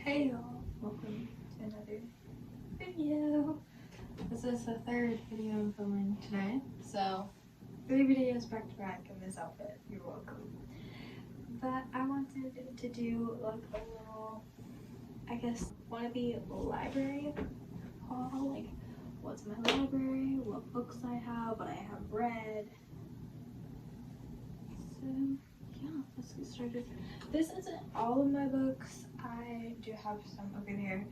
Hey y'all, welcome to another video. This is the third video I'm filming today, so 3 videos back to back in this outfit. You're welcome. But I wanted to do like a little, I guess, wannabe library haul. Like, what's in my library, what books I have, what I have read. So yeah, let's get started. This isn't all of my books. I do have some over there,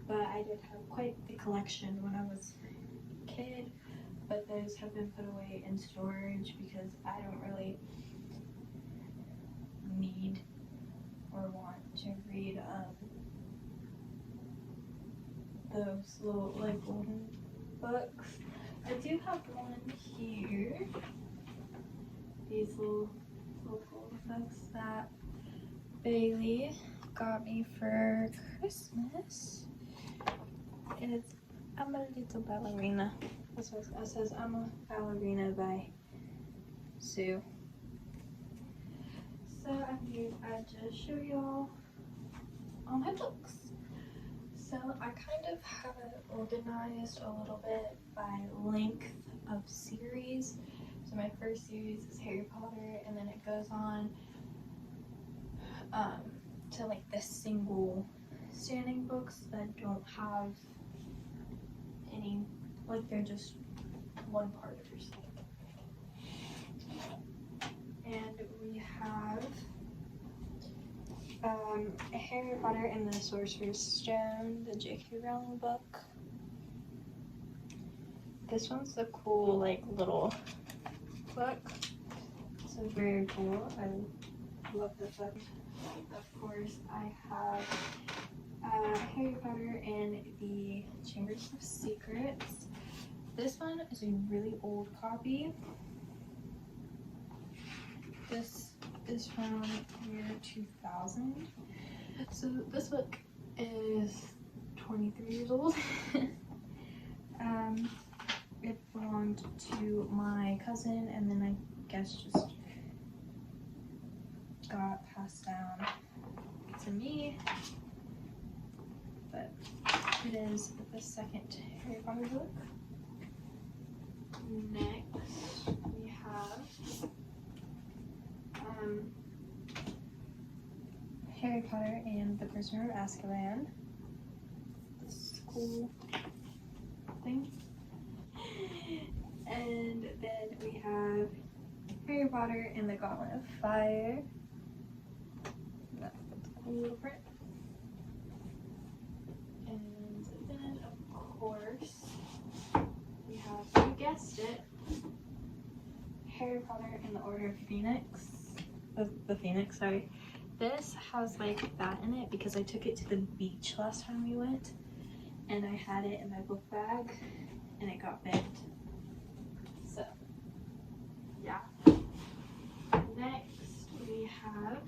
but I did have quite the collection when I was a kid, but those have been put away in storage because I don't really need or want to read those little like golden books. I do have one here, these little golden books that Bailey got me for Christmas, and it's I'm a Little Ballerina. It says I'm a Ballerina by Sue. So I just show y'all all my books. So I kind of have it organized a little bit by length of series. So my first series is Harry Potter, and then it goes on to like the single standing books that don't have any, like they're just one parters. And we have Harry Potter and the Sorcerer's Stone, the J.K. Rowling book. This one's the cool like little book. So very cool. I love this book. Of course, I have Harry Potter and the Chambers of Secrets. This one is a really old copy. This is from year 2000. So this book is 23 years old. It belonged to my cousin, and then I guess just got passed down to me. But it is the second Harry Potter book. Next, we have Harry Potter and the Prisoner of Azkaban. This cool thing. And then we have Harry Potter and the Gauntlet of Fire. That's a cool little print. And then, of course, we have, you guessed it, Harry Potter and the Order of Phoenix. The Phoenix, sorry. This has like that in it because I took it to the beach last time we went, and I had it in my book bag, and it got bent. So, yeah. Next, we have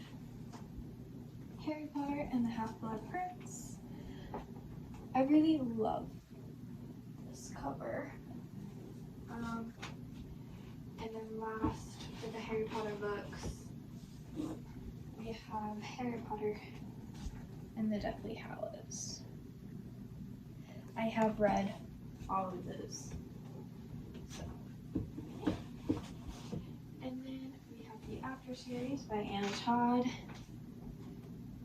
Harry Potter and the Half-Blood Prince. I really love this cover. And then last, for the Harry Potter books, we have Harry Potter and the Deathly Hallows. I have read all of those. So. And then we have the After series by Anna Todd.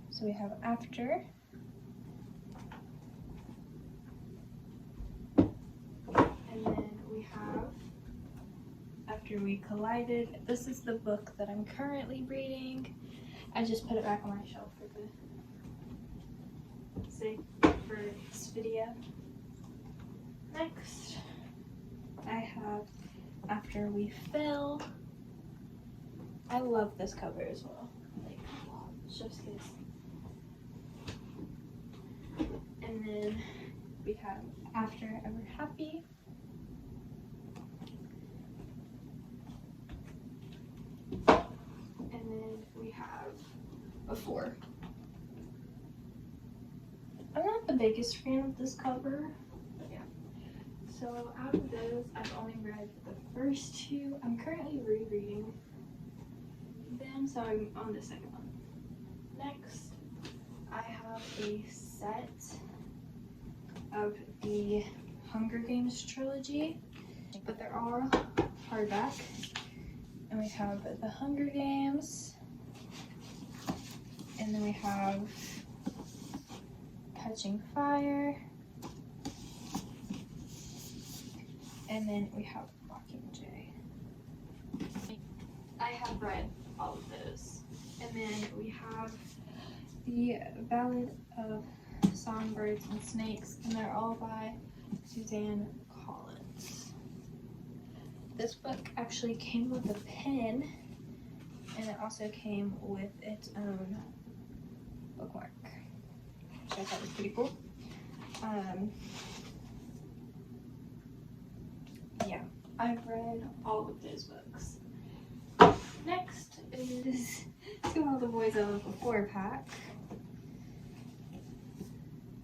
So we have After. And then we have After We Collided. This is the book that I'm currently reading. I just put it back on my shelf for this video. Next, I have After We Fell. I love this cover as well. Like, chef's kiss. And then we have After Ever Happy. And then we have Before. I'm not the biggest fan of this cover, but yeah. So out of those, I've only read the first 2. I'm currently rereading them, so I'm on the second one. Next, I have have a set of the Hunger Games trilogy, but they're all hardback. And we have the Hunger Games, and then we have Catching Fire, and then we have Mockingjay. I have read all of those. And then we have the Ballad of Songbirds and Snakes, and they're all by Suzanne Collins. This book actually came with a pen, and it also came with its own bookmark, which I thought was pretty cool. Yeah, I've read all of those books. Next is To All the Boys I Loved Before pack.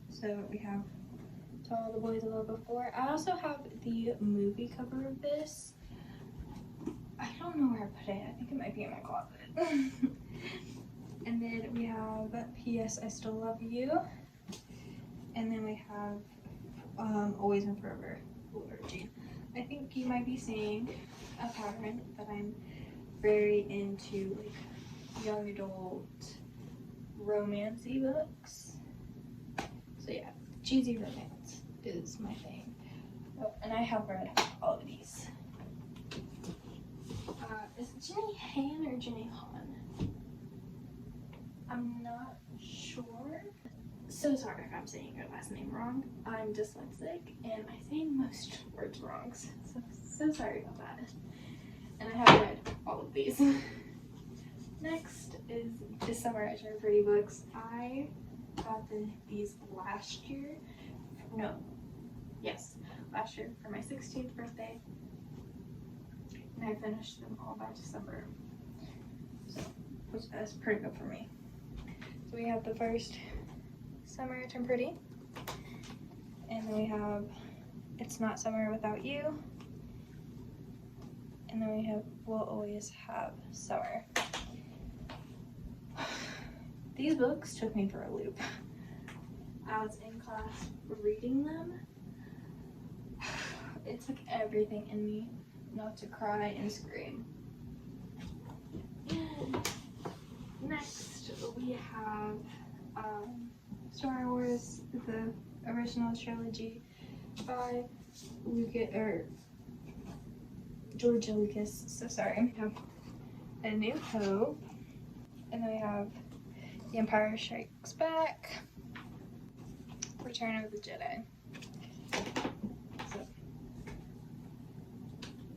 So we have To All the Boys I Loved Before. I also have the movie cover of this. I don't know where I put it. I think it might be in my closet. And then we have P.S. I Still Love You. And then we have Always and Forever, Laura Jean. I think you might be seeing a pattern that I'm very into, like, young adult romance-y books. So yeah, cheesy romance is my thing. Oh, and I have read all of these. Is it Jenny Han or Jenny Han? I'm not sure. So sorry if I'm saying your last name wrong. I'm dyslexic and I say most words wrong. So sorry about that. And I have read all of these. Next is This Summer I Turned Pretty books. I got these last year. Last year for my 16th birthday. And I finished them all by December. So, which is pretty good for me. So we have the first Summer I Turned Pretty. And then we have It's Not Summer Without You. And then we have We'll Always Have Summer. These books took me for a loop. I was in class reading them. It took everything in me not to cry and scream. Next, we have Star Wars, the original trilogy by George Lucas. So sorry. We have A New Hope, and then we have The Empire Strikes Back, Return of the Jedi. So,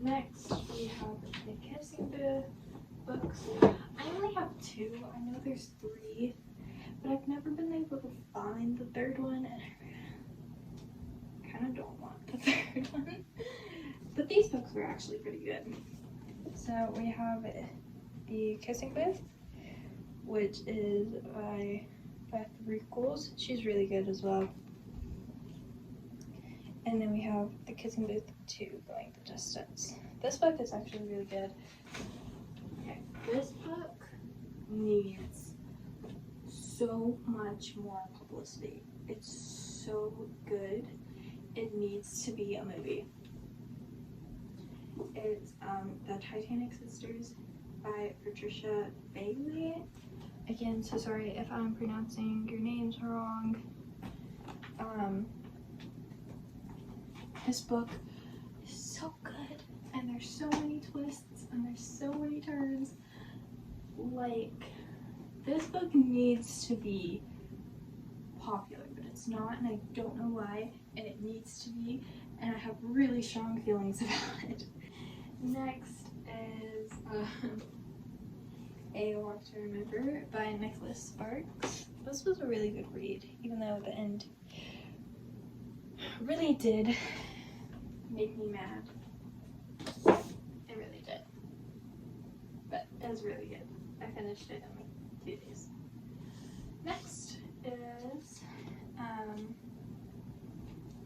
next, we have the Kissing Booth books. I only have two. I know there's three, but I've never been able to find the third one, and I kind of don't want the third one. But these books were actually pretty good. So we have the Kissing Booth, which is by Beth Reekles. She's really good as well. And then we have The Kissing Booth 2, Going the Distance. This book is actually really good. Okay, this book needs so much more publicity. It's so good. It needs to be a movie. It's The Titanic Sisters by Patricia Bailey. Again, so sorry if I'm pronouncing your names wrong. This book is so good, and there's so many twists, and there's so many turns. Like, this book needs to be popular, but it's not, and I don't know why, and it needs to be, and I have really strong feelings about it. Next is A Walk to Remember by Nicholas Sparks. This was a really good read, even though the end really did make me mad. It really did. But it was really good. I finished it in like 2 days. Next is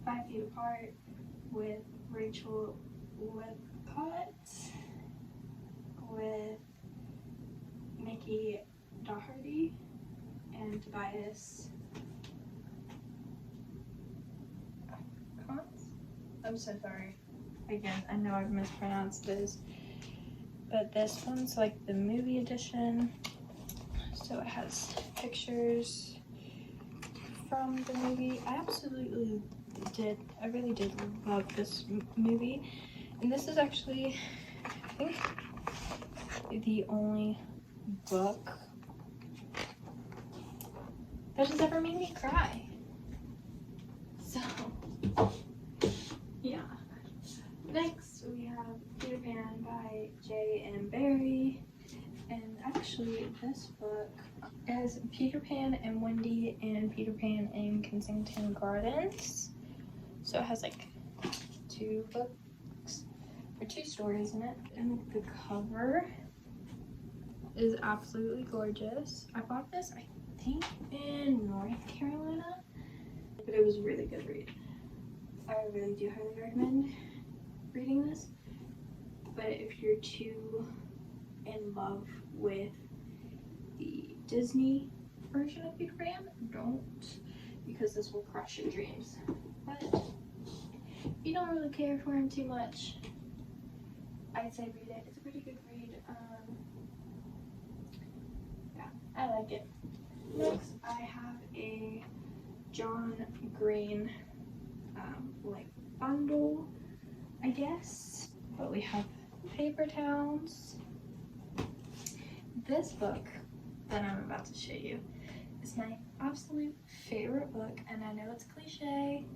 5 Feet Apart with Rachel Webcott with Nikki Doherty and Tobias I'm so sorry. Again, I know I've mispronounced this, but this one's like the movie edition. So it has pictures from the movie. I really did love this movie. And this is actually, I think, the only book that has ever made me cry. So, yeah. Next, we have Peter Pan by J.M. Barrie. And actually, this book has Peter Pan and Wendy and Peter Pan in Kensington Gardens. So it has like 2 books, or 2 stories in it. And the cover is absolutely gorgeous. I bought this, I think, in North Carolina, but it was a really good read. I really do highly recommend reading this. But if you're too in love with the Disney version of Peter Pan, don't, because this will crush your dreams. But if you don't really care for him too much, I'd say read it. It's a pretty good read. Yeah, I like it. Next, I have a John Green like bundle, I guess. But we have Paper Towns. This book that I'm about to show you is my absolute favorite book, and I know it's cliche,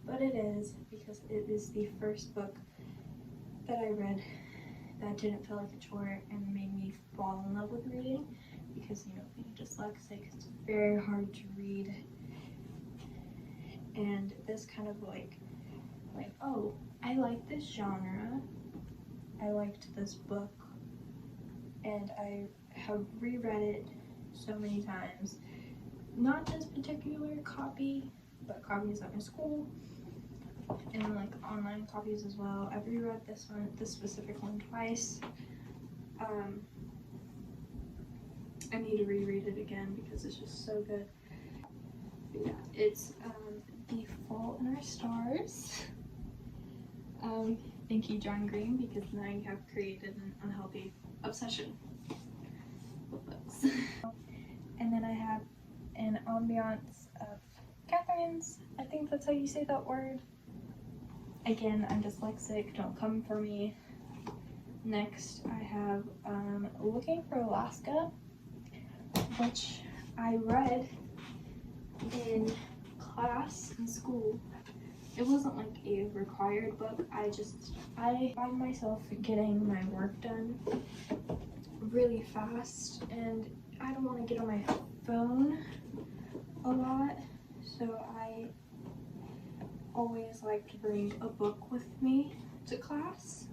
but it is, because it is the first book that I read that didn't feel like a chore and made me fall in love with reading, because, you know, being dyslexic, it's very hard to read. And this kind of like, oh, I like this genre, I liked this book, and I have reread it so many times. Not this particular copy, but copies at my school, and like online copies as well. I've reread this specific one twice. I need to reread it again because it's just so good. But yeah, it's The Fault in Our Stars. Thank you, John Green, because now you have created an unhealthy obsession with books. And then I have an ambiance of Catherine's. I think that's how you say that word. Again, I'm dyslexic, don't come for me. Next, I have Looking for Alaska, which I read in class in school. It wasn't like a required book. I find myself getting my work done really fast, and I don't want to get on my phone a lot, so I always like to bring a book with me to class.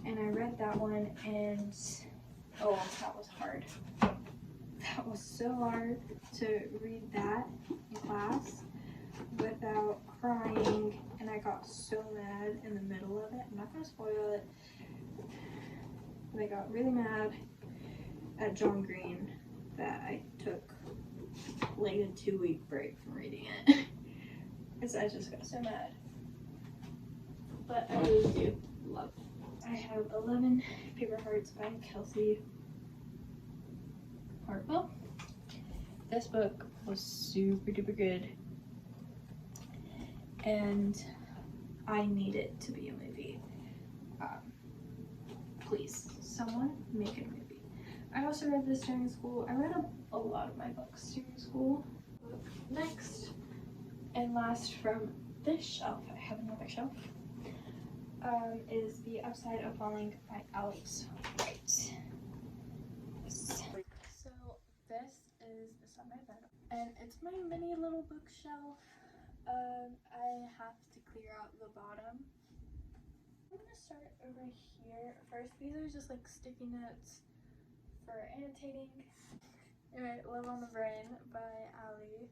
And I read that one, and oh, that was hard. That was so hard to read that in class without crying, and I got so mad in the middle of it. I'm not gonna spoil it, but I got really mad at John Green that I took like a 2-week break from reading it because I just got so mad. But I really do love it. I have 11 Paper Hearts by Kelsey Hartwell. This book was super duper good, and I need it to be a movie. Please, someone make it a movie. I also read this during school. I read a lot of my books during school. Next and last from this shelf, I have another shelf, is The Upside of Falling by Alex White. So this is the side by bed, and it's my mini little bookshelf. I have to clear out the bottom. I'm gonna start over here first. These are just like sticky notes for annotating. Alright, Love on the Brain by Allie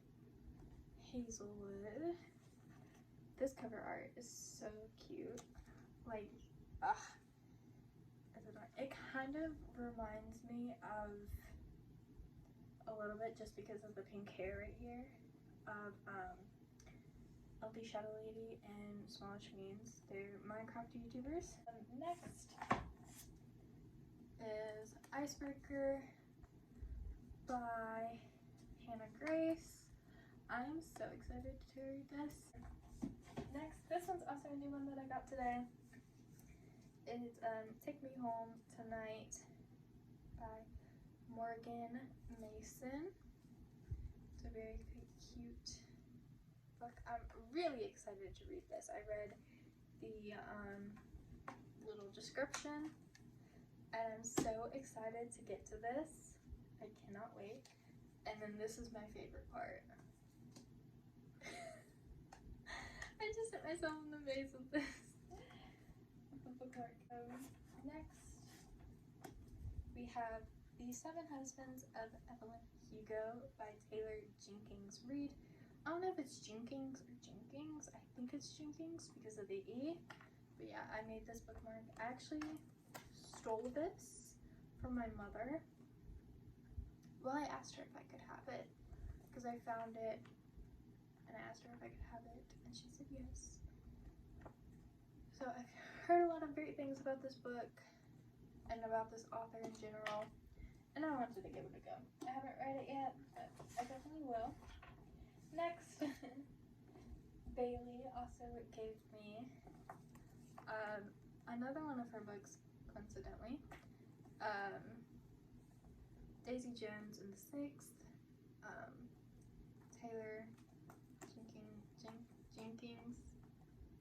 Hazelwood. This cover art is so cute. Like, it kind of reminds me of, a little bit, just because of the pink hair right here, of LD Shadow Lady and Smaller Screens. They're Minecraft YouTubers. Next is Icebreaker by Hannah Grace. I am so excited to read this. Next, this one's also a new one that I got today. It's Take Me Home Tonight by Morgan Mason. It's a very cute book. I'm really excited to read this. I read the little description and I'm so excited to get to this. I cannot wait. And then this is my favorite part. I just hit myself in the face with this. The bookmark. Next, we have The Seven Husbands of Evelyn Hugo by Taylor Jenkins Reid. I don't know if it's Jenkins or Jenkins. I think it's Jenkins because of the E. But yeah, I made this bookmark. I actually stole this from my mother. Well, I asked her if I could have it because I found it and I asked her if I could have it and she said yes. So I've heard a lot of great things about this book and about this author in general, and I wanted to give it a go. I haven't read it yet, but I definitely will. Next, Bailey also gave me another one of her books, coincidentally. Daisy Jones and the Sixth. Taylor Jenkins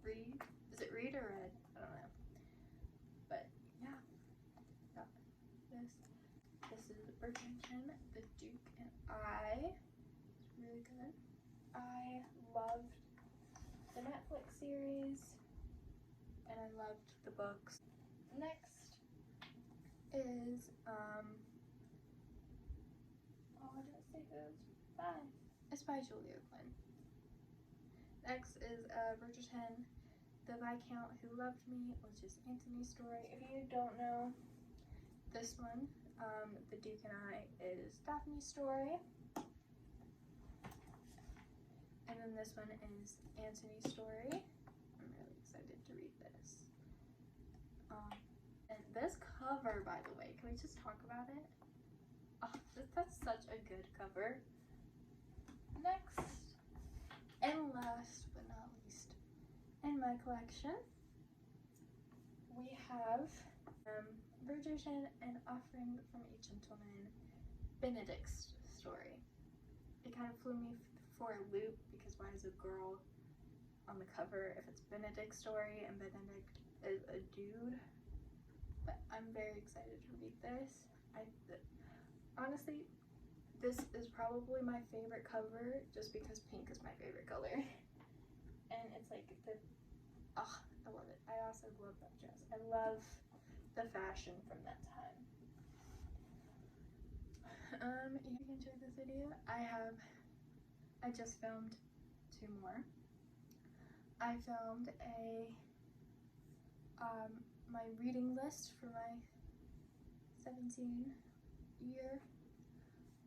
Reid. Is it Reid or Red? I don't know. But yeah, got this. This is Bridgerton, The Duke and I. It's really good. I loved the Netflix series and I loved the books. Next is oh, I didn't say who it's by. It's by Julia Quinn. Next is Bridgerton, The Viscount Who Loved Me, which is Anthony's story. If you don't know this one, The Duke and I is Daphne's story. And then this one is Anthony's story. I'm really excited to read this. And this cover, by the way, can we just talk about it? Oh, that's such a good cover. Next, and last but not least, in my collection, we have Bridgerton, An Offering from a Gentleman, Benedict's story. It kind of flew me for a loop because why is a girl on the cover if it's Benedict's story and Benedict is a dude? But I'm very excited to read this. Honestly, this is probably my favorite cover just because pink is my favorite color. And it's like I love it. I also love that dress. I love the fashion from that time. If you enjoyed this video, I just filmed 2 more. I filmed my reading list for my 17 year.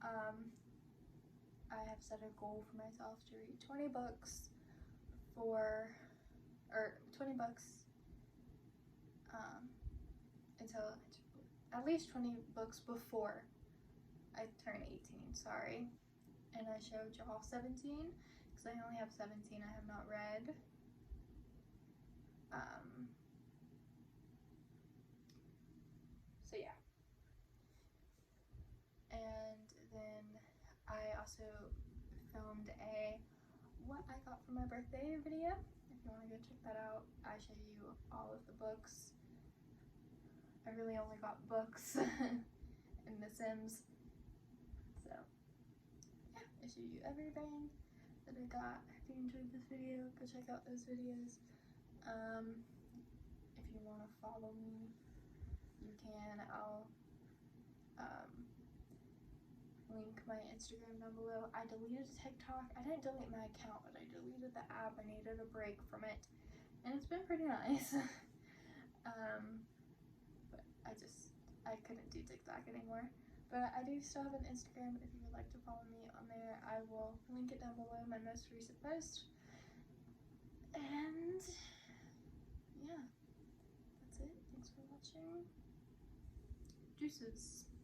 I have set a goal for myself to read 20 books until at least 20 books before I turn 18, sorry. And I showed y'all 17 because I only have 17 I have not read. So yeah. And then I also filmed a what I got for my birthday video. If you want to go check that out, I show you all of the books. I really only got books in The Sims. So yeah, I show you everything that I got. If you enjoyed this video, go check out those videos. If you want to follow me, you can. I'll link my Instagram down below. I deleted TikTok. I didn't delete my account, but I deleted the app. I needed a break from it, and it's been pretty nice. But I couldn't do TikTok anymore. But I do still have an Instagram. If you would like to follow me on there, I will link it down below, my most recent post. watching. Deuces.